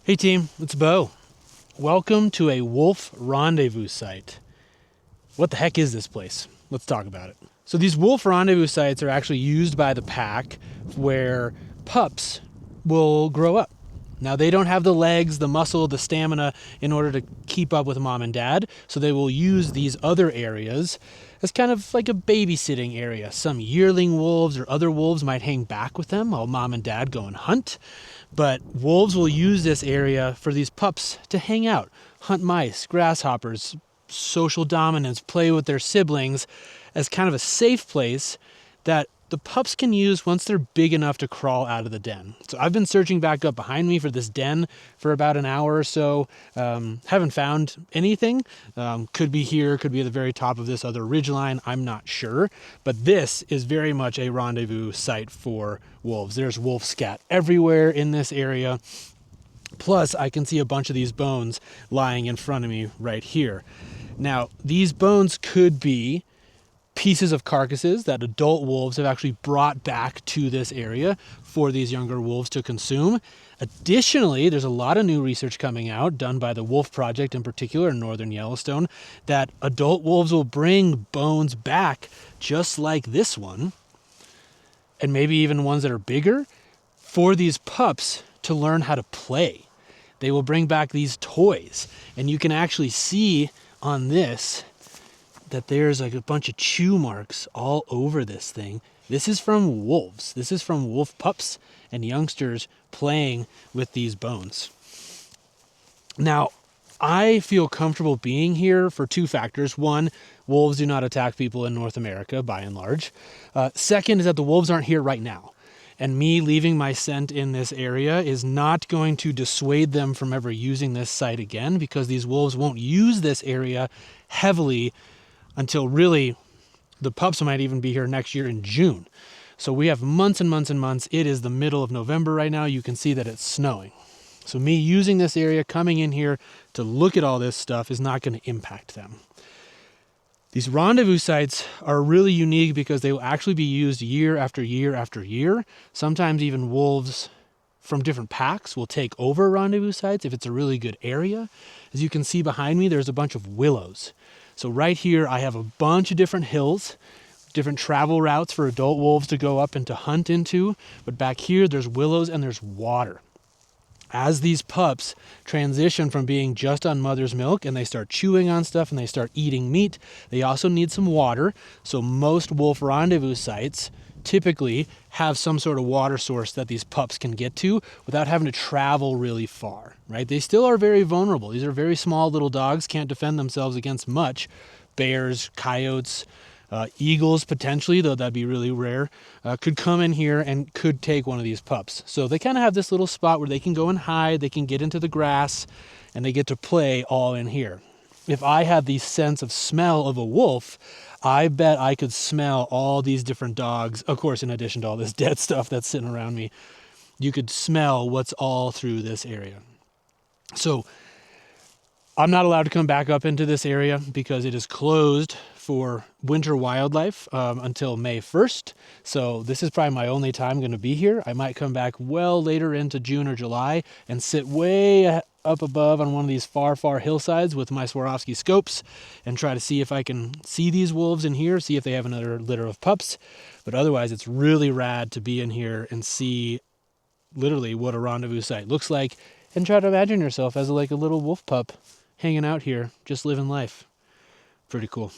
Hey team, it's Bo. Welcome to a wolf rendezvous site. What the heck is this place? Let's talk about it. So these wolf rendezvous sites are actually used by the pack where pups will grow up. Now they don't have the legs, the muscle, the stamina in order to keep up with mom and dad, so they will use these other areas as kind of like a babysitting area. Some yearling wolves or other wolves might hang back with them while mom and dad go and hunt. But wolves will use this area for these pups to hang out, hunt mice, grasshoppers, social dominance, play with their siblings as kind of a safe place that the pups can use once they're big enough to crawl out of the den. So I've been searching back up behind me for this den for about an hour or so. Haven't found anything. Could be here, could be at the very top of this other ridgeline. I'm not sure. But this is very much a rendezvous site for wolves. There's wolf scat everywhere in this area. Plus, I can see a bunch of these bones lying in front of me right here. Now, these bones could be pieces of carcasses that adult wolves have actually brought back to this area for these younger wolves to consume. Additionally, there's a lot of new research coming out, done by the Wolf Project in particular in northern Yellowstone, that adult wolves will bring bones back just like this one, and maybe even ones that are bigger, for these pups to learn how to play. They will bring back these toys, and you can actually see on this that there's like a bunch of chew marks all over this thing. This is from wolves. This is from wolf pups and youngsters playing with these bones. Now, I feel comfortable being here for two factors. One, wolves do not attack people in North America by and large. Second is that the wolves aren't here right now. And me leaving my scent in this area is not going to dissuade them from ever using this site again, because these wolves won't use this area heavily until really the pups might even be here next year in June. So we have months and months and months. It is the middle of November right now. You can see that it's snowing. So me using this area, coming in here to look at all this stuff is not going to impact them. These rendezvous sites are really unique because they will actually be used year after year after year. Sometimes even wolves from different packs will take over rendezvous sites if it's a really good area. As you can see behind me, there's a bunch of willows. So right here, I have a bunch of different hills, different travel routes for adult wolves to go up and to hunt into. But back here, there's willows and there's water. As these pups transition from being just on mother's milk and they start chewing on stuff and they start eating meat, they also need some water. So most wolf rendezvous sites typically have some sort of water source that these pups can get to without having to travel really far, right? They still are very vulnerable. These are very small little dogs, can't defend themselves against much. Bears, coyotes, eagles potentially, though that'd be really rare, could come in here and could take one of these pups. So they kind of have this little spot where they can go and hide, they can get into the grass, and they get to play all in here. If I had the sense of smell of a wolf, I bet I could smell all these different dogs. Of course, in addition to all this dead stuff that's sitting around me, you could smell what's all through this area. So I'm not allowed to come back up into this area because it is closed for winter wildlife until May 1st. So this is probably my only time going to be here. I might come back well later into June or July and sit way up above on one of these far, far hillsides with my Swarovski scopes and try to see if I can see these wolves in here, see if they have another litter of pups. But otherwise, it's really rad to be in here and see literally what a rendezvous site looks like and try to imagine yourself as like a little wolf pup hanging out here, just living life. Pretty cool.